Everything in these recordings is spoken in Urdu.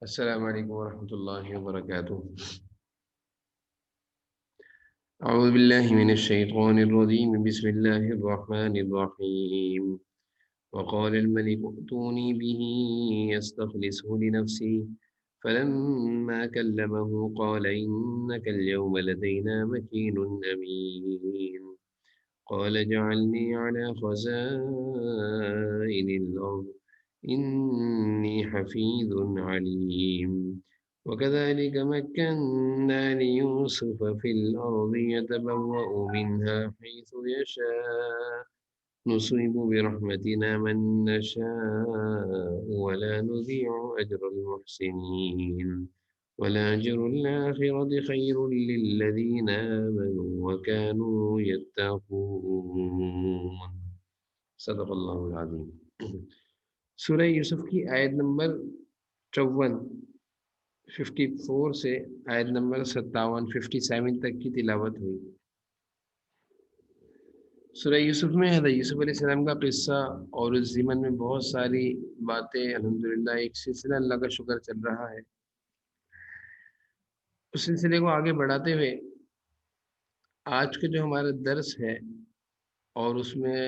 السلام علیکم ورحمۃ اللہ وبرکاتہ۔ اعوذ باللہ من الشیطان الرجیم، بسم اللہ الرحمن الرحیم۔ وقال الملك ائتوني به يستخلصه لنفسي فلما كلمه قال إنك اليوم لدينا مكين أمين قال اجعلني على خزائن الأرض إني حفيظ عليم وكذلك مكنا ليوسف في الأرض يتبوأ منها حيث يشاء نصيب برحمتنا من نشاء ولا نضيع أجر المحسنين ولأجر الآخرة خير للذين آمنوا وكانوا يتقون۔ صدق اللہ العظیم۔ سورہ یوسف کی آیت نمبر 54 سے آیت نمبر 57 تک کی تلاوت ہوئی۔ سورہ یوسف میں حضرت یوسف علیہ السلام کا قصہ اور اس ضمن میں بہت ساری باتیں، الحمدللہ ایک سلسلہ اللہ کا شکر چل رہا ہے۔ اس سلسلے کو آگے بڑھاتے ہوئے آج کا جو ہمارا درس ہے اور اس میں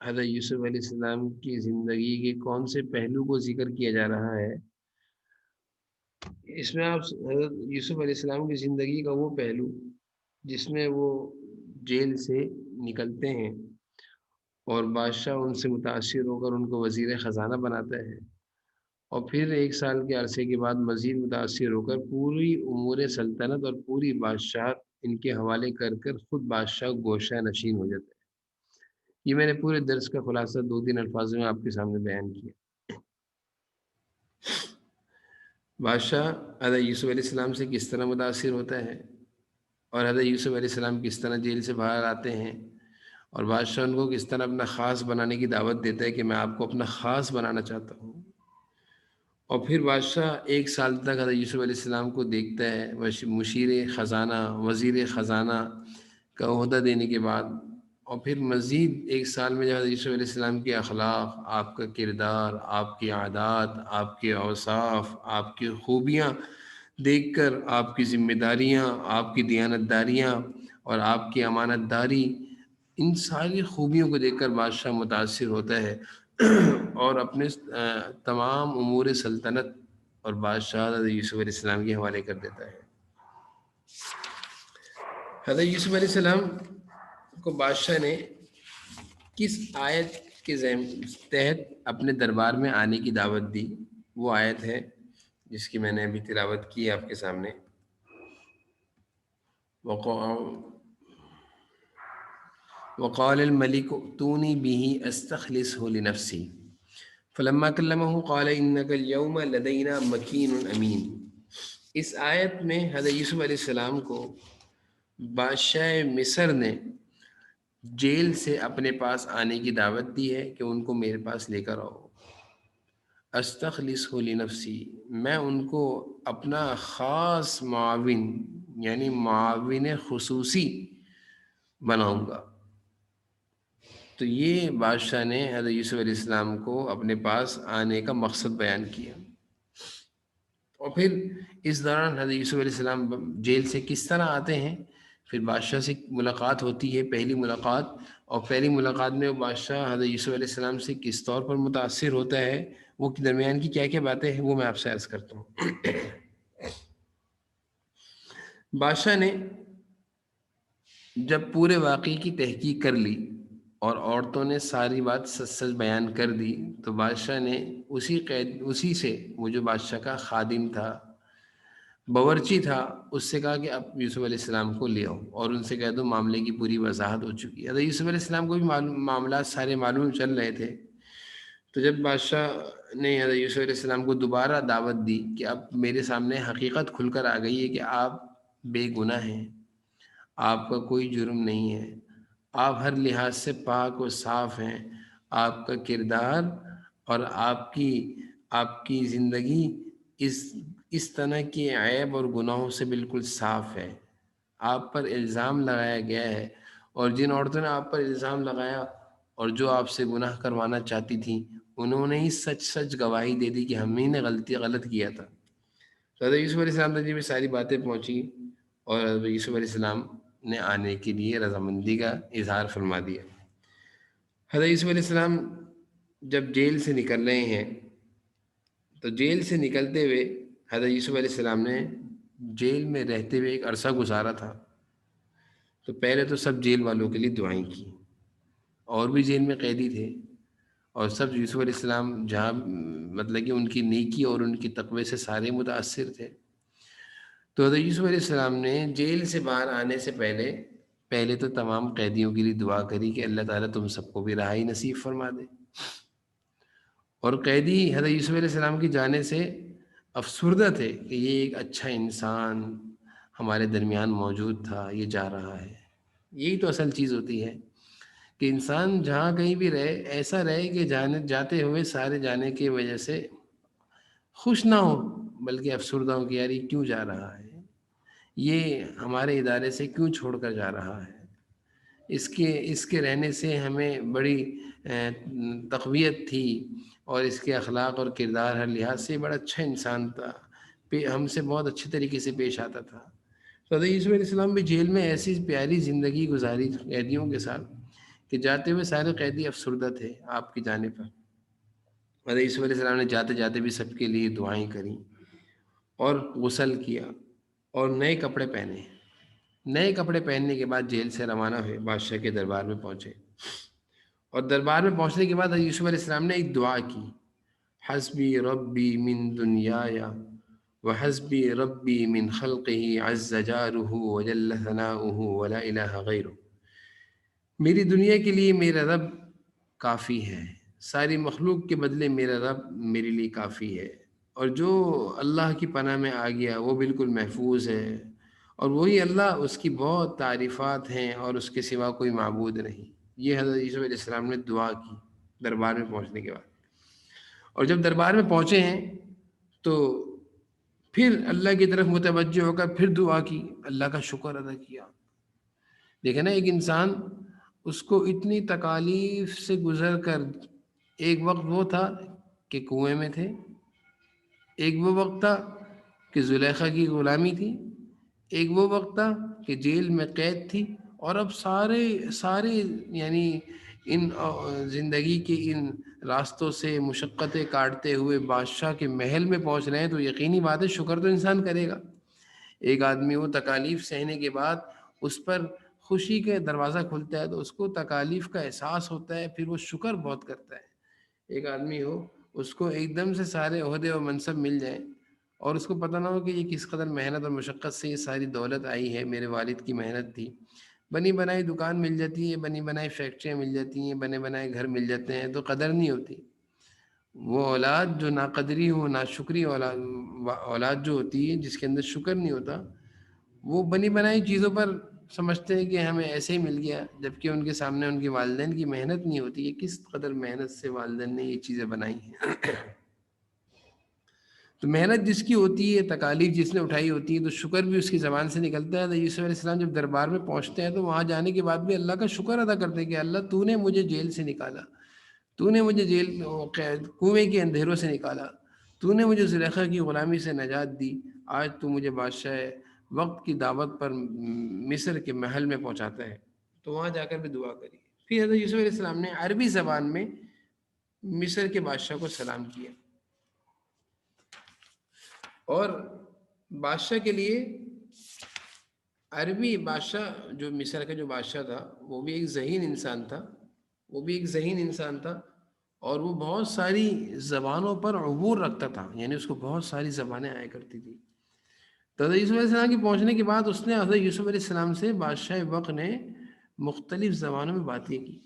حضرت یوسف علیہ السلام کی زندگی کے کون سے پہلو کو ذکر کیا جا رہا ہے، اس میں آپ حضرت یوسف علیہ السلام کی زندگی کا وہ پہلو جس میں وہ جیل سے نکلتے ہیں اور بادشاہ ان سے متاثر ہو کر ان کو وزیر خزانہ بناتا ہے، اور پھر 1 سال کے عرصے کے بعد مزید متاثر ہو کر پوری امور سلطنت اور پوری بادشاہت ان کے حوالے کر خود بادشاہ گوشہ نشین ہو جاتا ہے۔ یہ میں نے پورے درس کا خلاصہ 2-3 الفاظ میں آپ کے سامنے بیان کیا۔ بادشاہ حضرت یوسف علیہ السلام سے کس طرح متاثر ہوتا ہے اور حضرت یوسف علیہ السلام کس طرح جیل سے باہر آتے ہیں، اور بادشاہ ان کو کس طرح اپنا خاص بنانے کی دعوت دیتا ہے کہ میں آپ کو اپنا خاص بنانا چاہتا ہوں، اور پھر بادشاہ 1 سال تک حضرت یوسف علیہ السلام کو دیکھتا ہے مشیر خزانہ، وزیر خزانہ کا عہدہ دینے کے بعد، اور پھر مزید 1 سال میں حضرت یوسف علیہ السلام کے اخلاق، آپ کا کردار، آپ کی عادات، آپ کے اوصاف، آپ کی خوبیاں دیکھ کر، آپ کی ذمہ داریاں، آپ کی دیانت داریاں اور آپ کی امانت داری، ان ساری خوبیوں کو دیکھ کر بادشاہ متاثر ہوتا ہے اور اپنے تمام امور سلطنت اور بادشاہ حضرت یوسف علیہ السلام کے حوالے کر دیتا ہے۔ حضرت یوسف علیہ السلام کو بادشاہ نے کس آیت کے تحت اپنے دربار میں آنے کی دعوت دی، وہ آیت ہے جس کی میں نے ابھی تلاوت کی آپ کے سامنے۔ وقال الملك ائتوني به استخلصه لنفسي فلما كلمه قال انك اليوم لدينا مكين امين۔ اس آیت میں حضرت یوسف علیہ السلام کو بادشاہ مصر نے جیل سے اپنے پاس آنے کی دعوت دی ہے کہ ان کو میرے پاس لے کر آؤ۔ استخلصه لنفسی، میں ان کو اپنا خاص معاون یعنی معاون خصوصی بناؤں گا۔ تو یہ بادشاہ نے حضرت یوسف علیہ السلام کو اپنے پاس آنے کا مقصد بیان کیا، اور پھر اس دوران حضرت یوسف علیہ السلام جیل سے کس طرح آتے ہیں، پھر بادشاہ سے ملاقات ہوتی ہے، پہلی ملاقات، اور پہلی ملاقات میں وہ بادشاہ حضرت یوسف علیہ السلام سے کس طور پر متاثر ہوتا ہے، وہ درمیان کی کیا کیا باتیں ہیں وہ میں آپ سے عرض کرتا ہوں۔ بادشاہ نے جب پورے واقعے کی تحقیق کر لی اور عورتوں نے ساری بات سچ سچ بیان کر دی، تو بادشاہ نے اسی سے وہ جو بادشاہ کا خادم تھا، باورچی تھا، اس سے کہا کہ اب یوسف علیہ السلام کو لے آؤ اور ان سے کہہ دو معاملے کی پوری وضاحت ہو چکی ہے۔ حضرت یوسف علیہ السلام کو بھی معاملات سارے معلوم چل رہے تھے۔ تو جب بادشاہ نے حضرت یوسف علیہ السلام کو دوبارہ دعوت دی کہ اب میرے سامنے حقیقت کھل کر آ گئی ہے کہ آپ بے گناہ ہیں، آپ کا کوئی جرم نہیں ہے، آپ ہر لحاظ سے پاک و صاف ہیں، آپ کا کردار اور آپ کی زندگی اس طرح کے عیب اور گناہوں سے بالکل صاف ہے۔ آپ پر الزام لگایا گیا ہے، اور جن عورتوں نے آپ پر الزام لگایا اور جو آپ سے گناہ کروانا چاہتی تھیں، انہوں نے ہی سچ سچ گواہی دے دی کہ ہم ہی نے غلط کیا تھا. تو حضرت یوسف علیہ السلام تک جب یہ ساری باتیں پہنچی اور حضرت یوسف علیہ السلام نے آنے کے لیے رضامندی کا اظہار فرما دیا. حضرت یوسف علیہ السلام جب جیل سے نکل رہے ہیں تو جیل سے نکلتے ہوئے حضرت یوسف علیہ السلام نے جیل میں رہتے ہوئے ایک عرصہ گزارا تھا. تو پہلے تو سب جیل والوں کے لیے دعائیں کی، اور بھی جیل میں قیدی تھے، اور سب یوسف علیہ السلام جہاں مطلب کہ ان کی نیکی اور ان کی تقوی سے سارے متاثر تھے. تو حضرت یوسف علیہ السلام نے جیل سے باہر آنے سے پہلے تو تمام قیدیوں کے لیے دعا کری کہ اللہ تعالیٰ تم سب کو بھی رہائی نصیب فرما دے. اور قیدی حضرت یوسف علیہ السلام کی جانے سے افسردہ تھے کہ یہ ایک اچھا انسان ہمارے درمیان موجود تھا، یہ جا رہا ہے. یہی تو اصل چیز ہوتی ہے کہ انسان جہاں کہیں بھی رہے ایسا رہے کہ جاتے ہوئے سارے جانے کی وجہ سے خوش نہ ہو، بلکہ افسردہ ہو کہ یار یہ کیوں جا رہا ہے، یہ ہمارے ادارے سے کیوں چھوڑ کر جا رہا ہے. اس کے رہنے سے ہمیں بڑی تقویت تھی، اور اس کے اخلاق اور کردار ہر لحاظ سے بڑا اچھا انسان تھا، ہم سے بہت اچھے طریقے سے پیش آتا تھا. تو حضرت یوسف علیہ السلام بھی جیل میں ایسی پیاری زندگی گزاری قیدیوں کے ساتھ کہ جاتے ہوئے سارے قیدی افسردہ تھے آپ کی جانے پر. حضرت یوسف علیہ السلام نے جاتے جاتے بھی سب کے لیے دعائیں کریں اور غسل کیا اور نئے کپڑے پہنے. نئے کپڑے پہننے کے بعد جیل سے روانہ ہوئے، بادشاہ کے دربار میں پہنچے. اور دربار میں پہنچنے کے بعد حضرت یوسف علیہ السلام نے ایک دعا کی، حسبی ربی من دنیایا وحسبی ربی من خلقه عز جارہ وجل ثناؤہ ولا الہ غیرہ. میری دنیا کے لیے میرا رب کافی ہے، ساری مخلوق کے بدلے میرا رب میرے لیے کافی ہے، اور جو اللہ کی پناہ میں آ گیا وہ بالکل محفوظ ہے، اور وہی اللہ، اس کی بہت تعریفات ہیں اور اس کے سوا کوئی معبود نہیں. یہ حضرت یوسف علیہ السلام نے دعا کی دربار میں پہنچنے کے بعد. اور جب دربار میں پہنچے ہیں تو پھر اللہ کی طرف متوجہ ہو کر پھر دعا کی، اللہ کا شکر ادا کیا. دیکھیں نا، ایک انسان اس کو اتنی تکالیف سے گزر کر، ایک وقت وہ تھا کہ کنویں میں تھے، ایک وہ وقت تھا کہ زلیخا کی غلامی تھی، ایک وہ وقت تھا کہ جیل میں قید تھی، اور اب سارے یعنی ان زندگی کے ان راستوں سے مشقتیں کاٹتے ہوئے بادشاہ کے محل میں پہنچ رہے ہیں. تو یقینی بات ہے شکر تو انسان کرے گا. ایک آدمی وہ تکالیف سہنے کے بعد اس پر خوشی کا دروازہ کھلتا ہے تو اس کو تکالیف کا احساس ہوتا ہے، پھر وہ شکر بہت کرتا ہے. ایک آدمی ہو، اس کو ایک دم سے سارے عہدے اور منصب مل جائیں اور اس کو پتہ نہ ہو کہ یہ کس قدر محنت اور مشقت سے یہ ساری دولت آئی ہے، میرے والد کی محنت تھی. بنی بنائی دکان مل جاتی ہے، بنی بنائی فیکٹریاں مل جاتی ہیں، بنے بنائے گھر مل جاتے ہیں، تو قدر نہیں ہوتی. وہ اولاد جو ناقدری ہو، ناشکری اولاد جو ہوتی ہے، جس کے اندر شکر نہیں ہوتا، وہ بنی بنائی چیزوں پر سمجھتے ہیں کہ ہمیں ایسے ہی مل گیا، جبکہ ان کے سامنے ان کے والدین کی محنت نہیں ہوتی ہے، کس قدر محنت سے والدین نے یہ چیزیں بنائی ہیں. تو محنت جس کی ہوتی ہے، تکالیف جس نے اٹھائی ہوتی ہے، تو شکر بھی اس کی زبان سے نکلتا ہے. تو یوسف علیہ السلام جب دربار میں پہنچتے ہیں تو وہاں جانے کے بعد بھی اللہ کا شکر ادا کرتے ہیں کہ اللہ تو نے مجھے جیل سے نکالا، تو نے مجھے کنویں کے اندھیروں سے نکالا، تو نے مجھے زلیخا کی غلامی سے نجات دی، آج تو مجھے بادشاہ وقت کی دعوت پر مصر کے محل میں پہنچاتا ہے. تو وہاں جا کر بھی دعا کری. پھر حضرت یوسف علیہ السلام نے عربی زبان میں مصر کے بادشاہ کو سلام کیا. اور بادشاہ کے لیے عربی بادشاہ، جو مصر کا جو بادشاہ تھا، وہ بھی ایک ذہین انسان تھا، اور وہ بہت ساری زبانوں پر عبور رکھتا تھا، یعنی اس کو بہت ساری زبانیں آیا کرتی تھی. تو حضرت یوسف علیہ السلام کی پہنچنے کے بعد اس نے حضرت یوسف علیہ السلام سے بادشاہ وقت نے مختلف زبانوں میں باتیں کی.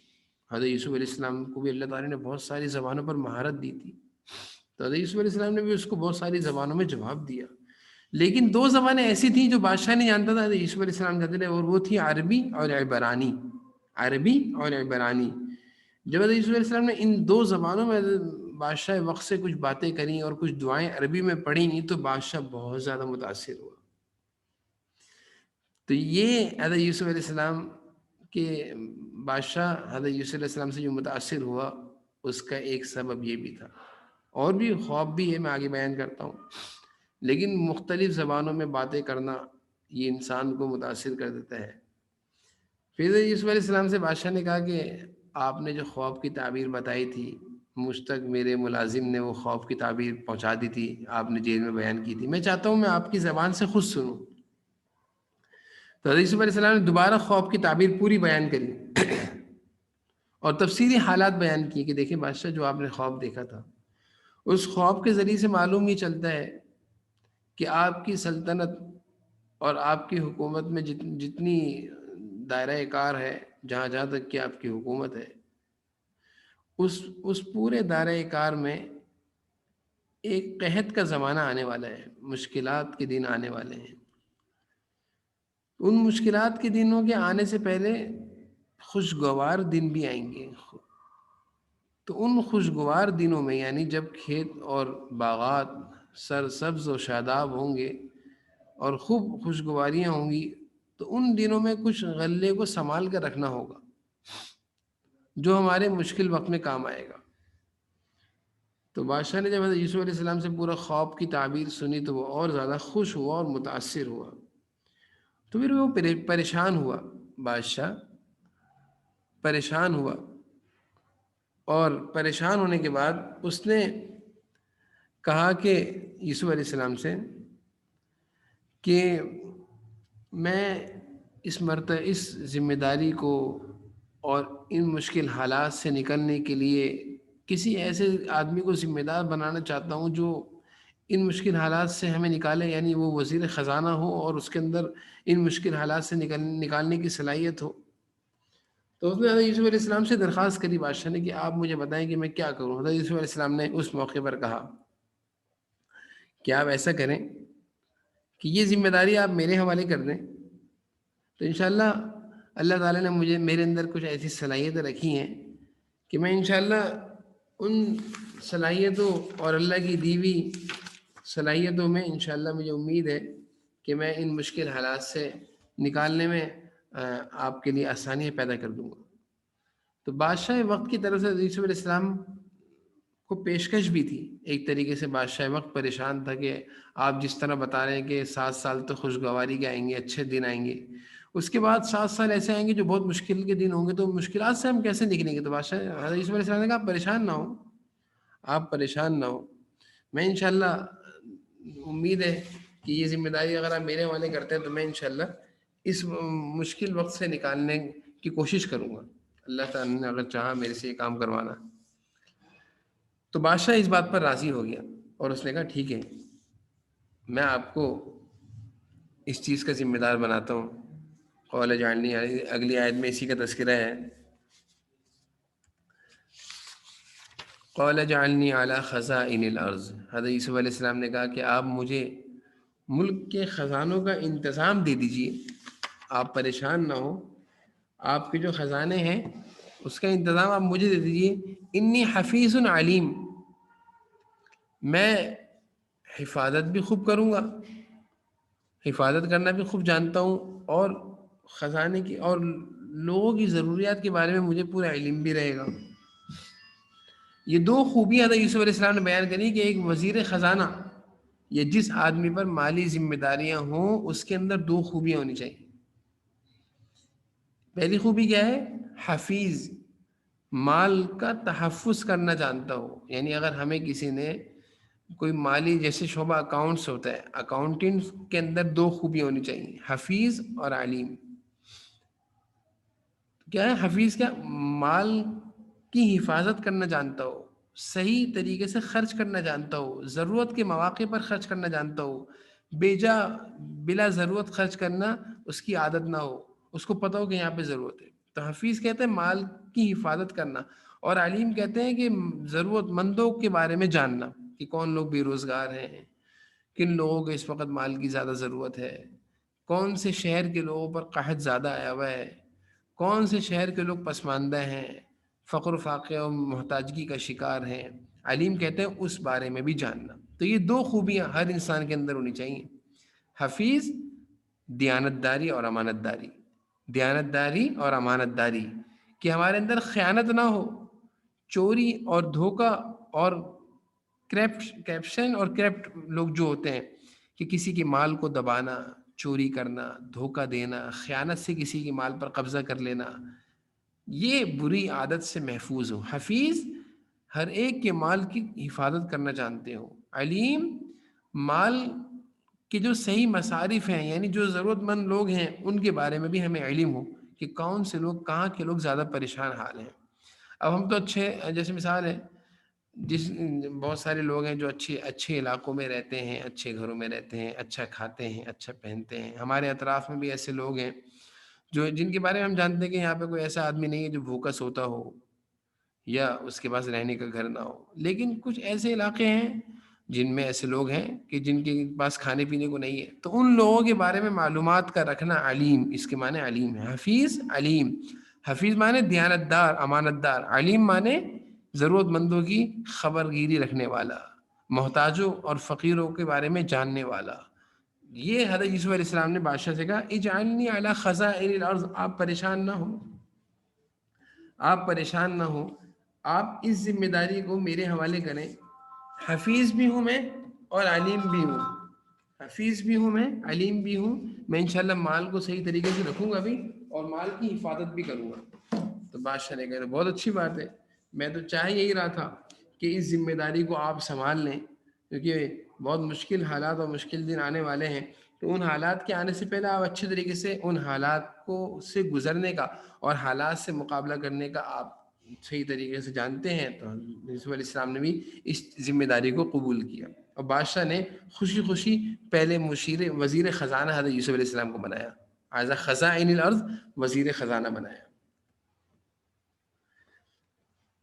حضرت یوسف علیہ السلام کو بھی اللہ تعالیٰ نے بہت ساری زبانوں پر مہارت دی تھی، تو حضرت یوسف علیہ السلام نے بھی اس کو بہت ساری زبانوں میں جواب دیا. لیکن دو زبانیں ایسی تھیں جو بادشاہ نہیں جانتا تھا، حضرت یوسف علیہ السلام جانتے تھے، اور وہ تھی عربی اور عبرانی. جب حضرت یوسف علیہ السلام نے ان دو زبانوں میں بادشاہ وقت سے کچھ باتیں کریں اور کچھ دعائیں عربی میں پڑھی تو بادشاہ بہت زیادہ متاثر ہوا. تو یہ حضرت یوسف علیہ السلام کے بادشاہ حضرت یوسف علیہ السلام سے جو متاثر ہوا، اس کا ایک سبب یہ بھی تھا، اور بھی خواب بھی ہے، میں آگے بیان کرتا ہوں، لیکن مختلف زبانوں میں باتیں کرنا یہ انسان کو متاثر کر دیتا ہے۔ پھر یوسف علیہ السلام سے بادشاہ نے کہا کہ آپ نے جو خواب کی تعبیر بتائی تھی، مجھ تک میرے ملازم نے وہ خواب کی تعبیر پہنچا دی تھی، آپ نے جیل میں بیان کی تھی، میں چاہتا ہوں میں آپ کی زبان سے خود سنوں۔ تو حضرت یوسف علیہ السلام نے دوبارہ خواب کی تعبیر پوری بیان کری اور تفصیلی حالات بیان کیے کہ دیکھیں بادشاہ، جو آپ نے خواب دیکھا تھا، اس خواب کے ذریعے سے معلوم یہ چلتا ہے کہ آپ کی سلطنت اور آپ کی حکومت میں جتنی دائرہ کار ہے، جہاں جہاں تک کہ آپ کی حکومت ہے، اس پورے دائرہ کار میں ایک قحط کا زمانہ آنے والا ہے، مشکلات کے دن آنے والے ہیں۔ ان مشکلات کے دنوں کے آنے سے پہلے خوشگوار دن بھی آئیں گے۔ تو ان خوشگوار دنوں میں، یعنی جب کھیت اور باغات سرسبز و شاداب ہوں گے اور خوب خوشگواریاں ہوں گی، تو ان دنوں میں کچھ غلے کو سنبھال کر رکھنا ہوگا جو ہمارے مشکل وقت میں کام آئے گا۔ تو بادشاہ نے جب حضرت یوسف علیہ السلام سے پورا خواب کی تعبیر سنی تو وہ اور زیادہ خوش ہوا اور متاثر ہوا۔ تو پھر وہ پریشان ہوا، بادشاہ پریشان ہوا، اور پریشان ہونے کے بعد اس نے کہا کہ یوسف علیہ السلام سے کہ میں اس ذمہ داری کو اور ان مشکل حالات سے نکلنے کے لیے کسی ایسے آدمی کو ذمہ دار بنانا چاہتا ہوں جو ان مشکل حالات سے ہمیں نکالے، یعنی وہ وزیر خزانہ ہو اور اس کے اندر ان مشکل حالات سے نکالنے کی صلاحیت ہو۔ تو اس نے حضرت یوسف علیہ السلام سے درخواست کری بادشاہ نے کہ آپ مجھے بتائیں کہ میں کیا کروں۔ حضرت یوسف علیہ السلام نے اس موقع پر کہا کہ آپ ایسا کریں کہ یہ ذمہ داری آپ میرے حوالے کر دیں، تو انشاءاللہ اللہ تعالیٰ نے میرے اندر کچھ ایسی صلاحیتیں رکھی ہیں کہ میں انشاءاللہ ان صلاحیتوں اور اللہ کی دی ہوئی صلاحیتوں میں انشاءاللہ مجھے امید ہے کہ میں ان مشکل حالات سے نکالنے میں آپ کے لیے آسانیاں پیدا کر دوں گا۔ تو بادشاہ وقت کی طرف سے یوسف علیہ السلام کو پیشکش بھی تھی ایک طریقے سے۔ بادشاہ وقت پریشان تھا کہ آپ جس طرح بتا رہے ہیں کہ 7 سال تو خوشگواری کے آئیں گے، اچھے دن آئیں گے، اس کے بعد 7 سال ایسے آئیں گے جو بہت مشکل کے دن ہوں گے، تو مشکلات سے ہم کیسے نکلیں گے؟ تو بادشاہ حضرت یوسف علیہ السلام نے کہا آپ پریشان نہ ہو، آپ پریشان نہ ہو، میں انشاءاللہ امید ہے کہ یہ ذمہ داری اگر آپ میرے حوالے کرتے ہیں تو میں انشاءاللہ اس مشکل وقت سے نکالنے کی کوشش کروں گا، اللہ تعالیٰ نے اگر چاہا میرے سے یہ کام کروانا۔ تو بادشاہ اس بات پر راضی ہو گیا اور اس نے کہا ٹھیک ہے، میں آپ کو اس چیز کا ذمہ دار بناتا ہوں۔ قال جعلنی، اگلی آیت میں اسی کا تذکرہ ہے، قال جعلنی علی خزائن الارض۔ حضرت یوسف علیہ السلام نے کہا کہ آپ مجھے ملک کے خزانوں کا انتظام دے دیجئے، آپ پریشان نہ ہو، آپ کے جو خزانے ہیں اس کا انتظام آپ مجھے دے دیجئے۔ انی حفیظ علیم، میں حفاظت بھی خوب کروں گا، حفاظت کرنا بھی خوب جانتا ہوں، اور خزانے کی اور لوگوں کی ضروریات کے بارے میں مجھے پورا علم بھی رہے گا۔ یہ 2 خوبیاں حضرت یوسف علیہ السلام نے بیان کری کہ ایک وزیر خزانہ یا جس آدمی پر مالی ذمہ داریاں ہوں اس کے اندر 2 خوبیاں ہونی چاہیے۔ پہلی خوبی کیا ہے؟ حفیظ، مال کا تحفظ کرنا جانتا ہو، یعنی اگر ہمیں کسی نے کوئی مالی جیسے شعبہ اکاؤنٹس ہوتا ہے، اکاؤنٹنٹ کے اندر 2 خوبیاں ہونی چاہیے، حفیظ اور علیم۔ کیا ہے حفیظ؟ کیا؟ مال کی حفاظت کرنا جانتا ہو، صحیح طریقے سے خرچ کرنا جانتا ہو، ضرورت کے مواقع پر خرچ کرنا جانتا ہو، بلا ضرورت خرچ کرنا اس کی عادت نہ ہو، اس کو پتہ ہو کہ یہاں پہ ضرورت ہے۔ تو حفیظ کہتے ہیں مال کی حفاظت کرنا، اور علیم کہتے ہیں کہ ضرورت مندوں کے بارے میں جاننا کہ کون لوگ بے روزگار ہیں، کن لوگوں کو اس وقت مال کی زیادہ ضرورت ہے، کون سے شہر کے لوگوں پر قحط زیادہ آیا ہوا ہے، کون سے شہر کے لوگ پسماندہ ہیں، فقر و فاقہ اور محتاجگی کا شکار ہیں۔ علیم کہتے ہیں اس بارے میں بھی جاننا۔ تو یہ 2 خوبیاں ہر انسان کے اندر ہونی چاہیے، حفیظ، دیانت داری اور امانت داری، دیانت داری اور امانت داری، کہ ہمارے اندر خیانت نہ ہو، چوری اور دھوکہ اور کریپشن اور کرپٹ لوگ جو ہوتے ہیں کہ کسی کے مال کو دبانا، چوری کرنا، دھوکہ دینا، خیانت سے کسی کے مال پر قبضہ کر لینا، یہ بری عادت سے محفوظ ہو۔ حفیظ ہر ایک کے مال کی حفاظت کرنا جانتے ہو۔ علیم مال کے جو صحیح مصارف ہیں، یعنی جو ضرورت مند لوگ ہیں ان کے بارے میں بھی ہمیں علم ہو کہ کون سے لوگ، کہاں کے لوگ زیادہ پریشان حال ہیں۔ اب ہم تو اچھے، جیسے مثال ہے، بہت سارے لوگ ہیں جو اچھے علاقوں میں رہتے ہیں، اچھے گھروں میں رہتے ہیں، اچھا کھاتے ہیں، اچھا پہنتے ہیں۔ ہمارے اطراف میں بھی ایسے لوگ ہیں جن کے بارے میں ہم جانتے ہیں کہ یہاں پہ کوئی ایسا آدمی نہیں ہے جو بھوکا سوتا ہو یا اس کے پاس رہنے کا گھر نہ ہو۔ لیکن کچھ ایسے علاقے ہیں جن میں ایسے لوگ ہیں کہ جن کے پاس کھانے پینے کو نہیں ہے، تو ان لوگوں کے بارے میں معلومات کا رکھنا علیم، اس کے معنی علیم ہے۔ حفیظ علیم، حفیظ معنی دیانت دار، امانت دار، علیم معنی ضرورت مندوں کی خبر گیری رکھنے والا، محتاجوں اور فقیروں کے بارے میں جاننے والا۔ یہ حضرت یوسف علیہ السلام نے بادشاہ سے کہا اجعلنی علی خزائن الارض، آپ پریشان نہ ہو، آپ پریشان نہ ہو، آپ اس ذمہ داری کو میرے حوالے کریں۔ حفیظ بھی ہوں میں اور علیم بھی ہوں، حفیظ بھی ہوں میں، علیم بھی ہوں میں، انشاءاللہ مال کو صحیح طریقے سے رکھوں گا بھی اور مال کی حفاظت بھی کروں گا۔ تو بادشاہ نے کہا بہت اچھی بات ہے، میں تو چاہ یہی رہا تھا کہ اس ذمہ داری کو آپ سنبھال لیں، کیونکہ بہت مشکل حالات اور مشکل دن آنے والے ہیں، تو ان حالات کے آنے سے پہلے آپ اچھے طریقے سے ان حالات کو سے گزرنے کا اور حالات سے مقابلہ کرنے کا آپ صحیح طریقے سے جانتے ہیں۔ تو یوسف علیہ السلام نے بھی اس ذمہ داری کو قبول کیا، اور بادشاہ نے خوشی خوشی پہلے وزیر خزانہ حضرت یوسف علیہ السلام کو بنایا، اعلیٰ خزائن الارض، وزیر خزانہ بنایا۔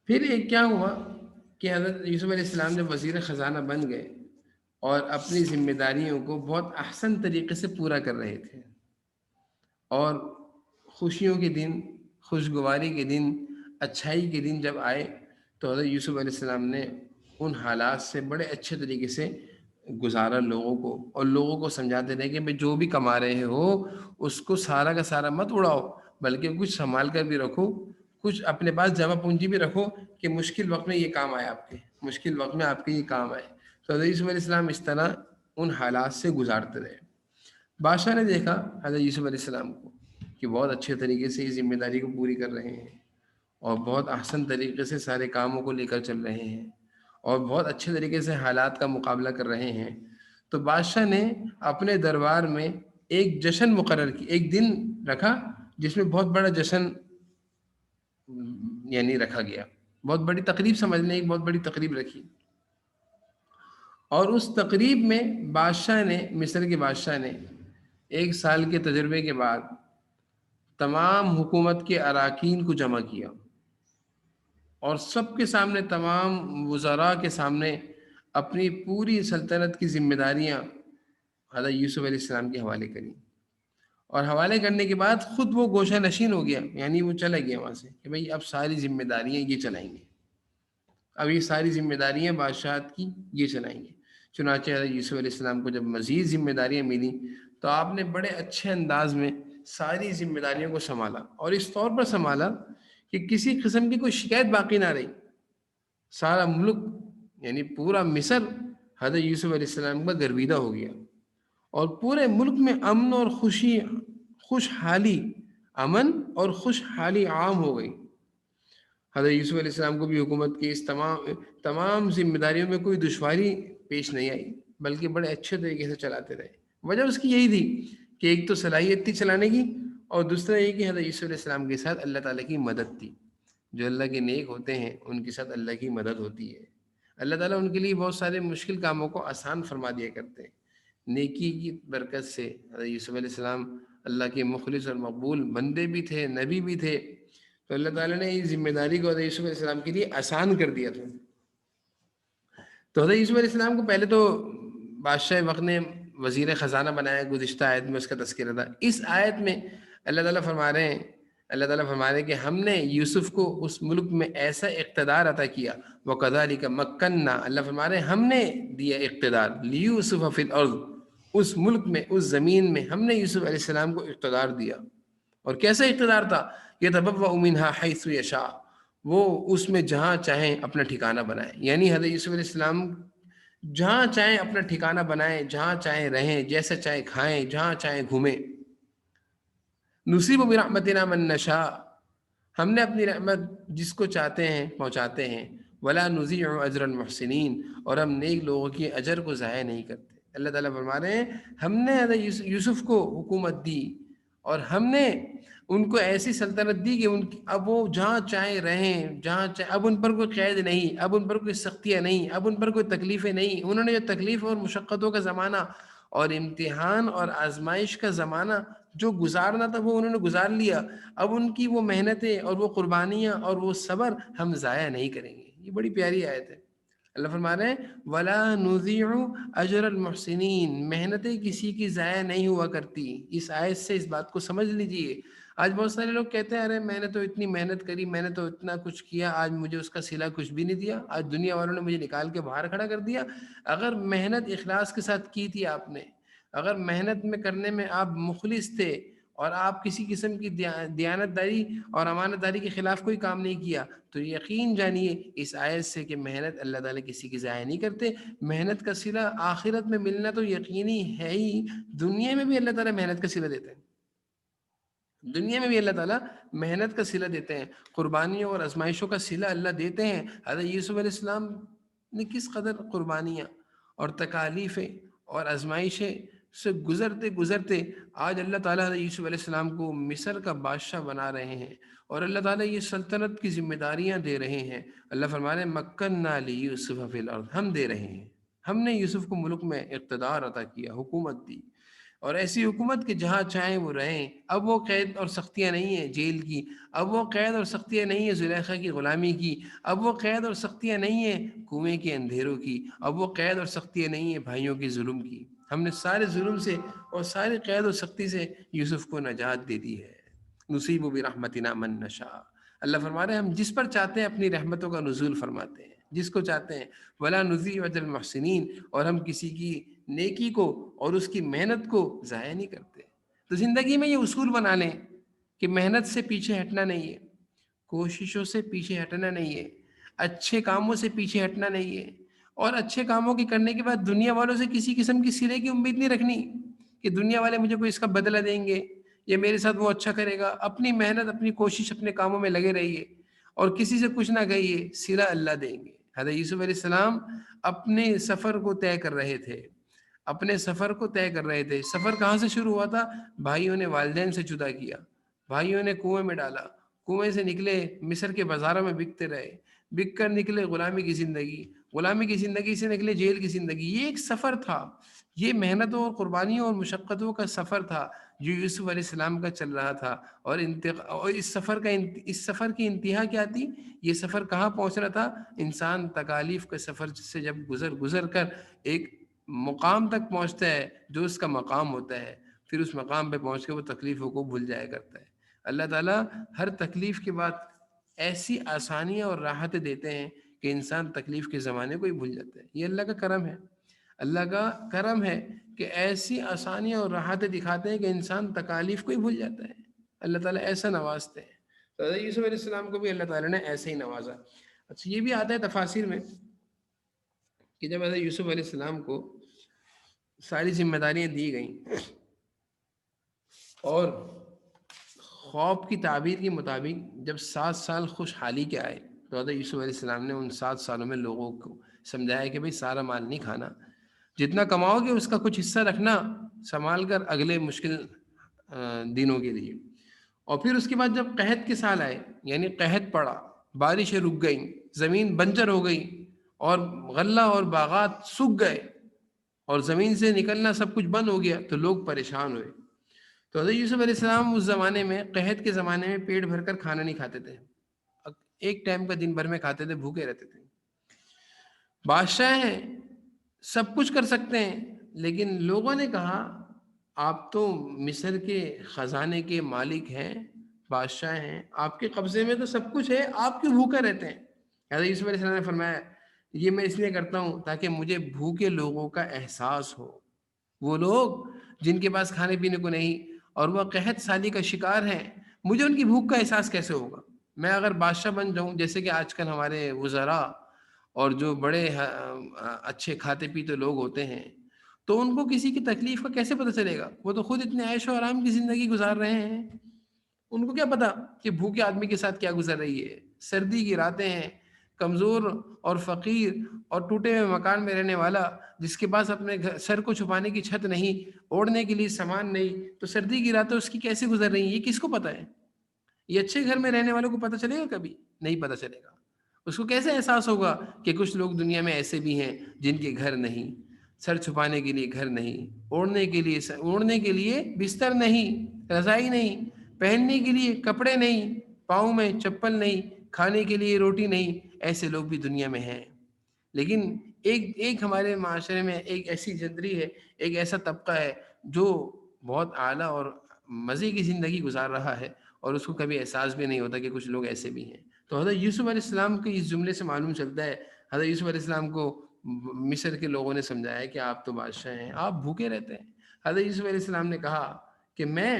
پھر ایک کیا ہوا کہ حضرت یوسف علیہ السلام جب وزیر خزانہ بن گئے اور اپنی ذمہ داریوں کو بہت احسن طریقے سے پورا کر رہے تھے، اور خوشیوں کے دن، خوشگواری کے دن، اچھائی کے دن جب آئے تو حضرت یوسف علیہ السلام نے ان حالات سے بڑے اچھے طریقے سے گزارا لوگوں کو، اور لوگوں کو سمجھاتے رہے کہ بھائی جو بھی کما رہے ہو اس کو سارا کا سارا مت اڑاؤ، بلکہ کچھ سنبھال کر بھی رکھو، کچھ اپنے پاس جمع پونجی بھی رکھو کہ مشکل وقت میں یہ کام آئے، آپ کے مشکل وقت میں آپ کے یہ کام آئے۔ تو حضرت یوسف علیہ السلام اس طرح ان حالات سے گزارتے رہے۔ بادشاہ نے دیکھا حضرت یوسف علیہ السلام کو کہ بہت اچھے طریقے سے اس ذمہ داری کو پوری کر رہے ہیں، اور بہت احسن طریقے سے سارے کاموں کو لے کر چل رہے ہیں، اور بہت اچھے طریقے سے حالات کا مقابلہ کر رہے ہیں، تو بادشاہ نے اپنے دربار میں ایک جشن مقرر کی، ایک دن رکھا جس میں بہت بڑا جشن یعنی رکھا گیا، بہت بڑی تقریب سمجھ لیں، ایک بہت بڑی تقریب رکھی۔ اور اس تقریب میں بادشاہ نے، مصر کے بادشاہ نے 1 سال کے تجربے کے بعد تمام حکومت کے اراکین کو جمع کیا، اور سب کے سامنے، تمام وزراء کے سامنے اپنی پوری سلطنت کی ذمہ داریاں حضرت یوسف علیہ السلام کے حوالے کریں، اور حوالے کرنے کے بعد خود وہ گوشہ نشین ہو گیا، یعنی وہ چلا گیا وہاں سے کہ بھئی اب ساری ذمہ داریاں یہ چلائیں گے، اب یہ ساری ذمہ داریاں بادشاہت کی یہ چلائیں گے۔ چنانچہ حضرت یوسف علیہ السلام کو جب مزید ذمہ داریاں ملیں تو آپ نے بڑے اچھے انداز میں ساری ذمہ داریوں کو سنبھالا، اور اس طور پر سنبھالا کہ کسی قسم کی کوئی شکایت باقی نہ رہی۔ سارا ملک یعنی پورا مصر حضرت یوسف علیہ السلام کا گرویدہ ہو گیا، اور پورے ملک میں امن اور خوشحالی، امن اور خوشحالی عام ہو گئی۔ حضرت یوسف علیہ السلام کو بھی حکومت کی اس تمام ذمہ داریوں میں کوئی دشواری پیش نہیں آئی، بلکہ بڑے اچھے طریقے سے چلاتے رہے۔ وجہ اس کی یہی تھی کہ ایک تو صلاحیت تھی چلانے کی، اور دوسرا یہ کہ حضرت یوسف علیہ السلام کے ساتھ اللہ تعالیٰ کی مدد تھی۔ جو اللہ کے نیک ہوتے ہیں ان کے ساتھ اللہ کی مدد ہوتی ہے، اللہ تعالیٰ ان کے لیے بہت سارے مشکل کاموں کو آسان فرما دیا کرتے ہیں۔ نیکی کی برکت سے حضرت یوسف علیہ السلام اللہ کے مخلص اور مقبول بندے بھی تھے، نبی بھی تھے، تو اللہ تعالیٰ نے اس ذمہ داری کو حضرت یوسف علیہ السلام کے لیے آسان کر دیا تھا۔ تو حضرت یوسف علیہ السلام کو پہلے تو بادشاہ وقت نے وزیر خزانہ بنایا، گزشتہ آیت میں اس کا تذکرہ تھا۔ اس آیت میں اللہ تعالیٰ فرما رہے ہیں کہ ہم نے یوسف کو اس ملک میں ایسا اقتدار عطا کیا، وَكَذَلِكَ مَكَّنَّا، اللہ فرما رہے ہیں ہم نے دیا اقتدار لِيُوسُفَ فِي الْأَرْضِ، اس ملک میں، اس زمین میں ہم نے یوسف علیہ السلام کو اقتدار دیا۔ اور کیسا اقتدار تھا؟ يَتَبَوَّأُ مِنْهَا حَيْثُ يَشَاءُ، وہ اس میں جہاں چاہیں اپنا ٹھکانہ بنائیں، یعنی حضرت یوسف علیہ السلام جہاں چاہیں اپنا ٹھکانہ بنائیں، جہاں چاہیں رہیں، جیسا چاہیں کھائیں، جہاں چاہیں گھومیں. نصیب برحمتنا من نشاء، ہم نے اپنی رحمت جس کو چاہتے ہیں پہنچاتے ہیں. ولا نضيع اجر المحسنین، اور ہم نیک لوگوں کی اجر کو ضائع نہیں کرتے. اللہ تعالیٰ فرما رہے ہیں ہم نے حضرت یوسف کو حکومت دی، اور ہم نے ان کو ایسی سلطنت دی کہ ان کی اب وہ جہاں چاہیں رہیں، جہاں چاہیں، اب ان پر کوئی قید نہیں، اب ان پر کوئی سختیاں نہیں، اب ان پر کوئی تکلیفیں نہیں. انہوں نے جو تکلیف اور مشقتوں کا زمانہ اور امتحان اور آزمائش کا زمانہ جو گزارنا تھا وہ انہوں نے گزار لیا. اب ان کی وہ محنتیں اور وہ قربانیاں اور وہ صبر ہم ضائع نہیں کریں گے. یہ بڑی پیاری آیت ہے. اللہ فرما رہے ہیں وَلَا نُضِيعُ أَجْرَ الْمُحْسِنِينَ، محنتیں کسی کی ضائع نہیں ہوا کرتی. اس آیت سے اس بات کو سمجھ لیجئے. آج بہت سارے لوگ کہتے ہیں ارے میں نے تو اتنی محنت کری، میں نے تو اتنا کچھ کیا، آج مجھے اس کا صلہ کچھ بھی نہیں دیا، آج دنیا والوں نے مجھے نکال کے باہر کھڑا کر دیا. اگر محنت اخلاص کے ساتھ کی تھی آپ نے، اگر محنت میں کرنے میں آپ مخلص تھے، اور آپ کسی قسم کی دیانت داری اور امانت داری کے خلاف کوئی کام نہیں کیا، تو یقین جانیے اس آیت سے کہ محنت اللہ تعالیٰ کسی کی ضائع نہیں کرتے. محنت کا صلہ آخرت میں ملنا تو یقینی ہے ہی، دنیا میں بھی اللہ تعالیٰ محنت کا صلہ دیتے ہیں. دنیا میں بھی اللہ تعالیٰ محنت کا صلہ دیتے ہیں، قربانیوں اور آزمائشوں کا صلہ اللہ دیتے ہیں. حضرت یوسف علیہ السلام نے کس قدر قربانیاں اور تکالیفیں اور آزمائشیں سے گزرتے گزرتے آج اللہ تعالیٰ حضرت یوسف علیہ السلام کو مصر کا بادشاہ بنا رہے ہیں، اور اللہ تعالیٰ یہ سلطنت کی ذمہ داریاں دے رہے ہیں. اللہ فرما رہے ہیں مکنّا لیوسف فی الارض، ہم دے رہے ہیں، ہم نے یوسف کو ملک میں اقتدار عطا کیا، حکومت دی، اور ایسی حکومت کہ جہاں چاہیں وہ رہیں. اب وہ قید اور سختیاں نہیں ہیں جیل کی، اب وہ قید اور سختیاں نہیں ہیں زلیخا کی غلامی کی، اب وہ قید اور سختیاں نہیں ہیں کنویں کے اندھیروں کی، اب وہ قید اور سختیاں نہیں ہیں بھائیوں کے ظلم کی. ہم نے سارے ظلم سے اور سارے قید و سختی سے یوسف کو نجات دے دی ہے. نصیب برحمتنا من نشاء، اللہ فرما رہے ہیں ہم جس پر چاہتے ہیں اپنی رحمتوں کا نزول فرماتے ہیں، جس کو چاہتے ہیں. ولا نضيع اجر المحسنین، اور ہم کسی کی نیکی کو اور اس کی محنت کو ضائع نہیں کرتے. تو زندگی میں یہ اصول بنا لیں کہ محنت سے پیچھے ہٹنا نہیں ہے، کوششوں سے پیچھے ہٹنا نہیں ہے، اچھے کاموں سے پیچھے ہٹنا نہیں ہے، اور اچھے کاموں کے کرنے کے بعد دنیا والوں سے کسی قسم کی صلے کی امید نہیں رکھنی کہ دنیا والے مجھے کوئی اس کا بدلہ دیں گے یا میرے ساتھ وہ اچھا کرے گا. اپنی محنت، اپنی کوشش، اپنے کاموں میں لگے رہیے، اور کسی سے کچھ نہ کہیے، صلہ اللہ دیں گے. حضرت یوسف علیہ السلام اپنے سفر کو طے کر رہے تھے، اپنے سفر کو طے کر رہے تھے. سفر کہاں سے شروع ہوا تھا؟ بھائیوں نے والدین سے جدا کیا، بھائیوں نے کنویں میں ڈالا، کنویں سے نکلے مصر کے بازاروں میں بکتے رہے، بک کر نکلے غلامی کی زندگی، غلامی کی زندگی سے نکلے جیل کی زندگی. یہ ایک سفر تھا، یہ محنتوں اور قربانیوں اور مشقتوں کا سفر تھا جو یوسف علیہ السلام کا چل رہا تھا. اور اس سفر کی انتہا کیا تھی؟ یہ سفر کہاں پہنچنا تھا؟ انسان تکالیف کے سفر سے جب گزر کر ایک مقام تک پہنچتا ہے جو اس کا مقام ہوتا ہے، پھر اس مقام پہ پہنچ کے وہ تکلیفوں کو بھول جایا کرتا ہے. اللہ تعالیٰ ہر تکلیف کے بعد ایسی آسانیاں اور راحتیں دیتے ہیں کہ انسان تکلیف کے زمانے کو ہی بھول جاتا ہے. یہ اللہ کا کرم ہے، اللہ کا کرم ہے کہ ایسی آسانیاں اور راحتیں دکھاتے ہیں کہ انسان تکالیف کو ہی بھول جاتا ہے. اللہ تعالیٰ ایسا نوازتے ہیں. تو حضرت یوسف علیہ السلام کو بھی اللہ تعالیٰ نے ایسے ہی نوازا. اچھا، یہ بھی آتا ہے تفاسیر میں کہ جب حضرت یوسف علیہ السلام کو ساری ذمہ داریاں دی گئیں اور خواب کی تعبیر کے مطابق جب 7 سال خوشحالی کے آئے، تو حضرت یوسف علیہ السلام نے ان 7 سالوں میں لوگوں کو سمجھایا کہ بھئی سارا مال نہیں کھانا، جتنا کماؤ گے اس کا کچھ حصہ رکھنا سنبھال کر اگلے مشکل دنوں کے لیے. اور پھر اس کے بعد جب قحط کے سال آئے، یعنی قحط پڑا، بارشیں رک گئیں، زمین بنجر ہو گئی، اور غلہ اور باغات سوکھ گئے، اور زمین سے نکلنا سب کچھ بند ہو گیا، تو لوگ پریشان ہوئے. تو حضرت یوسف علیہ السلام اس زمانے میں، قحط کے زمانے میں، پیٹ بھر کر کھانا نہیں کھاتے تھے، ایک ٹائم کا دن بھر میں کھاتے تھے، بھوکے رہتے تھے. بادشاہ ہیں، سب کچھ کر سکتے ہیں، لیکن لوگوں نے کہا آپ تو مصر کے خزانے کے مالک ہیں، بادشاہ ہیں، آپ کے قبضے میں تو سب کچھ ہے، آپ کیوں بھوکے رہتے ہیں؟ حضرت یوسف علیہ السلام نے فرمایا یہ میں اس لیے کرتا ہوں تاکہ مجھے بھوکے لوگوں کا احساس ہو. وہ لوگ جن کے پاس کھانے پینے کو نہیں اور وہ قحط سالی کا شکار ہیں، مجھے ان کی بھوک کا احساس کیسے ہوگا؟ میں اگر بادشاہ بن جاؤں، جیسے کہ آج کل ہمارے وزراء اور جو بڑے اچھے کھاتے پیتے لوگ ہوتے ہیں، تو ان کو کسی کی تکلیف کا کیسے پتہ چلے گا؟ وہ تو خود اتنے عیش و آرام کی زندگی گزار رہے ہیں، ان کو کیا پتا کہ بھوکے آدمی کے ساتھ کیا گزر رہی ہے؟ سردی کی راتیں ہیں، کمزور اور فقیر اور ٹوٹے ہوئے مکان میں رہنے والا، جس کے پاس اپنے سر کو چھپانے کی چھت نہیں، اوڑھنے کے لیے سامان نہیں، تو سردی کی راتیں اس کی کیسے گزر رہی ہیں، یہ کس کو پتا ہے؟ یہ اچھے گھر میں رہنے والوں کو پتہ چلے گا؟ کبھی نہیں پتہ چلے گا۔ اس کو کیسے احساس ہوگا کہ کچھ لوگ دنیا میں ایسے بھی ہیں جن کے گھر نہیں، سر چھپانے کے لیے گھر نہیں، اوڑھنے کے لیے بستر نہیں، رضائی نہیں، پہننے کے لیے کپڑے نہیں، پاؤں میں چپل نہیں، کھانے کے لیے روٹی نہیں، ایسے لوگ بھی دنیا میں ہیں۔ لیکن ایک ہمارے معاشرے میں ایک ایسی جندری ہے، ایک ایسا طبقہ ہے جو بہت اعلیٰ اور مزے کی زندگی گزار رہا ہے، اور اس کو کبھی احساس بھی نہیں ہوتا کہ کچھ لوگ ایسے بھی ہیں۔ تو حضرت یوسف علیہ السلام کے اس جملے سے معلوم چلتا ہے، حضرت یوسف علیہ السلام کو مصر کے لوگوں نے سمجھایا کہ آپ تو بادشاہ ہیں، آپ بھوکے رہتے ہیں۔ حضرت یوسف علیہ السلام نے کہا کہ میں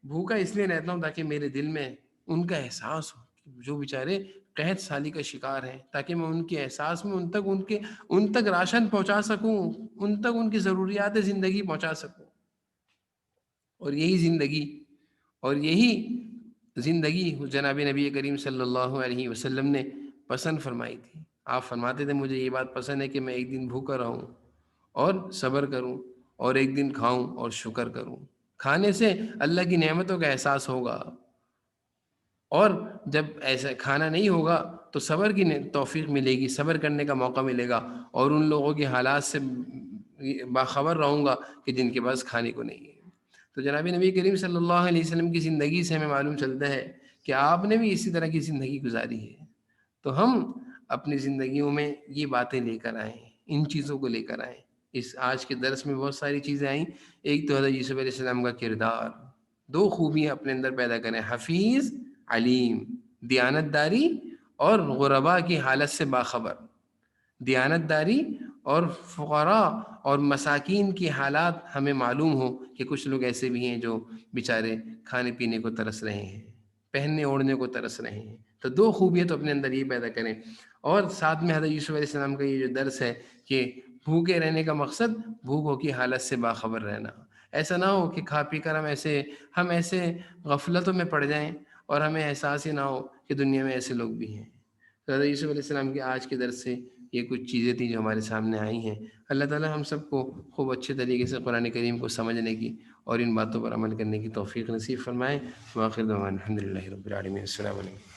بھوکا اس لیے رہتا ہوں تاکہ میرے دل میں ان کا احساس ہو کہ جو بیچارے قحط سالی کا شکار ہیں، تاکہ میں ان کے احساس میں ان تک راشن پہنچا سکوں، ان تک ان کی ضروریات زندگی پہنچا سکوں۔ اور یہی زندگی جناب نبی کریم صلی اللہ علیہ وسلم نے پسند فرمائی تھی۔ آپ فرماتے تھے مجھے یہ بات پسند ہے کہ میں ایک دن بھوکا رہوں اور صبر کروں، اور ایک دن کھاؤں اور شکر کروں۔ کھانے سے اللہ کی نعمتوں کا احساس ہوگا، اور جب ایسا کھانا نہیں ہوگا تو صبر کی توفیق ملے گی، صبر کرنے کا موقع ملے گا، اور ان لوگوں کے حالات سے باخبر رہوں گا کہ جن کے پاس کھانے کو نہیں ہے۔ تو جناب نبی کریم صلی اللہ علیہ وسلم کی زندگی سے ہمیں معلوم چلتا ہے کہ آپ نے بھی اسی طرح کی زندگی گزاری ہے۔ تو ہم اپنی زندگیوں میں یہ باتیں لے کر آئیں، ان چیزوں کو لے کر آئیں۔ اس آج کے درس میں بہت ساری چیزیں آئیں۔ ایک تو حضرت یوسف علیہ السلام کا کردار، دو خوبیاں اپنے اندر پیدا کریں، حفیظ علیم، دیانت داری اور غربا کی حالت سے باخبر۔ دیانت داری اور فقراء اور مساکین کی حالات ہمیں معلوم ہو کہ کچھ لوگ ایسے بھی ہیں جو بیچارے کھانے پینے کو ترس رہے ہیں، پہننے اوڑھنے کو ترس رہے ہیں۔ تو دو خوبیاں تو اپنے اندر یہ پیدا کریں، اور ساتھ میں حضرت یوسف علیہ السلام کا یہ جو درس ہے کہ بھوکے رہنے کا مقصد بھوکوں کی حالت سے باخبر رہنا۔ ایسا نہ ہو کہ کھا پی کر ہم ایسے غفلتوں میں پڑ جائیں اور ہمیں احساس ہی نہ ہو کہ دنیا میں ایسے لوگ بھی ہیں۔ تو حضرت یوسف علیہ السلام کے آج کے درس سے یہ کچھ چیزیں تھیں جو ہمارے سامنے آئی ہیں۔ اللہ تعالی ہم سب کو خوب اچھے طریقے سے قرآن کریم کو سمجھنے کی اور ان باتوں پر عمل کرنے کی توفیق نصیب فرمائے۔ وآخر دعوانا الحمد للہ رب العالمین۔ السلام علیکم۔